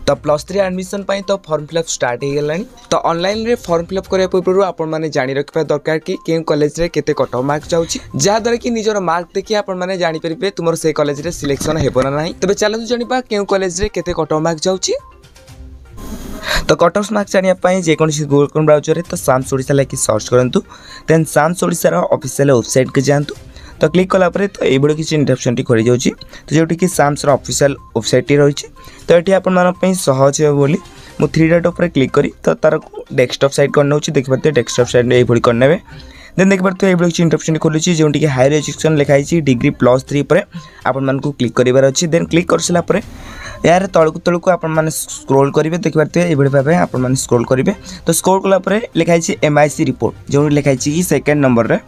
तो +3 एडमिशन तो form fill up start हो गलानी। तो ऑनलाइन रे फॉर्म फिलअप करने पूर्व आपण माने जानि रखिबा दरकार कि केउ कॉलेज रे केते कट ऑफ मार्क जाउची, जहा द्वारा कि निजर मार्क देखि आपण माने जानि परिबे तुमर से कॉलेज रे सिलेक्शन हेबो ना नाही। तबे चलनु जानिबा केउ कॉलेज रे केते कट ऑफ मार्क जाउची। तो कट ऑफ मार्क जानिया जेकोसी गूगल क्रोम ब्राउजर रे तो साम्स ओडिशा लाइक सर्च करंतु, देन साम्स ओडिशा रो ऑफिशियल वेबसाइट के जांतु। तो क्लिक कला पर तो ये किसी इंटरप्शन टी खोली जाउची। तो जोटी कि साम्स रो ऑफिशियल वेबसाइट टी रही। तो ये आपण मान पई सहज हे बोली मु 3 डॉट ऊपर क्लिक करी तो तार डेस्कटॉप साइट कर नउची। देखि पाते डेस्कटॉप साइट ए भली करनेबे। देन देखि पाते ये किसी इंटरप्शन टी खोली जोटी कि हायर एजुकेशन लिखाई छी डिग्री +3 पर आपण मान को क्लिक करिवार अछि। देन क्लिक कर सला पर यार तलकू आपण माने स्क्रॉल करिवे। देखि पाते ए भली भाबे आपण माने स्क्रॉल करिवे। तो स्क्रॉल कला पर लिखाई छी MIC रिपोर्ट जो लिखाई छी कि सेकंड नंबर रे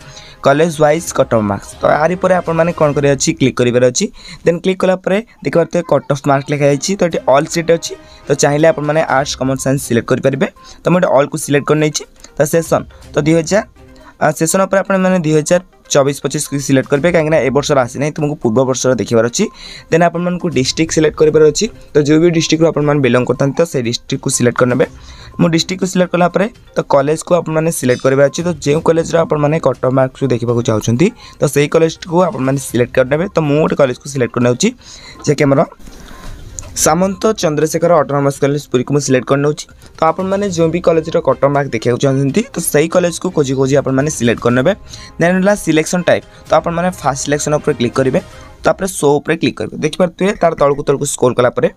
college wise cut off marks. तो यारी पर आपण माने कोन करे अछि क्लिक करिवार अछि। देन क्लिक कला पर देखि पाते कट ऑफ मार्क लिखाई छी। तो एटी ऑल सीट अछि। तो चाहिले आपण माने आर्ट्स कॉमर्स साइंस सिलेक्ट करि परिबे। तो मैं ऑल को सिलेक्ट कर नै छी। तो सेशन तो 2000 सेशन पर आपण माने 2024-25 को सिलेक्ट करेंगे कहीं ए वर्ष आसी ना तुमको पूर्व वर्ष देखार अच्छी। देन आपण को डिस्ट्रिक्ट सिलेक्ट करार अच्छी। तो जो भी डिस्ट्रिक्ट आपण बिलोंग करते तो से डिस्ट्रिक्ट को सिलेक्ट करने। मो डिस्ट्रिक्ट को सिलेक्ट कलापर तो कॉलेज को आपण सिलेक्ट करार अच्छी। तो जो कॉलेज आपण कट ऑफ मार्क्स देखा चाहते तो सही कॉलेज को आपण सिलेक्ट करने। तो मुझे गोटे कॉलेज को सिलेक्ट करना जे आमर सामंत चंद्रशेखर ऑटोनोमस कॉलेज पुरी को सिलेक्ट कर नउची। तो आपण माने जो भी कॉलेज रो कट ऑफ मार्क देखा चाहते तो सही कॉलेज को खोजी आपण माने सिलेक्ट करने। देन ला सिलेक्शन टाइप तो आपण माने फास्ट सिलेक्शन ऊपर क्लिक करेंगे। तापर शो ऊपर क्लिक करेंगे। देखि पारते तार तळकु स्क्रॉल कला परे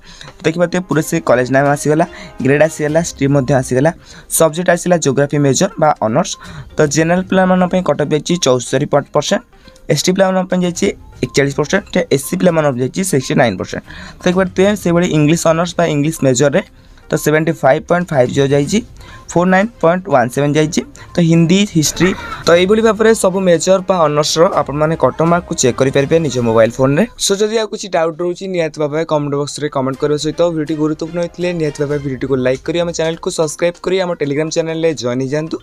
देखि पारते पूरे से कॉलेज नाम आसीगला, ग्रेड आसीगला, स्ट्रीम मध्ये आसीगला, सब्जेक्ट आसीला ज्योग्राफी मेजर बा ऑनर्स। तो जनरल प्लान मान पे कट ऑफ जाई 64%, एसटी प्लान मान पे जाई 41%, एससी प्लान मान पे जाई 69%। तो एक बार से बड़ी इंग्लिश ऑनर्स बा इंग्लिश मेजर रे तो 75.50 जाई 49.17 जाई। तो हिंदी हिस्ट्री तो ये भाव में सब मेजर बा ऑनर्स आपण माने कट ऑफ मार्क को चेक करि परिबे निज मोबाइल फोन रे। सो जदि आ कुछ डाउट रहउची नियत भाव कमेंट बॉक्स रे कमेंट करबे सहित वीडियो गुरुत्वपूर्ण होइतले नियत भाव वीडियो को लाइक करी हम चैनल को सब्सक्राइब करी हम टेलीग्राम चैनल ले जॉइन हो जांतु।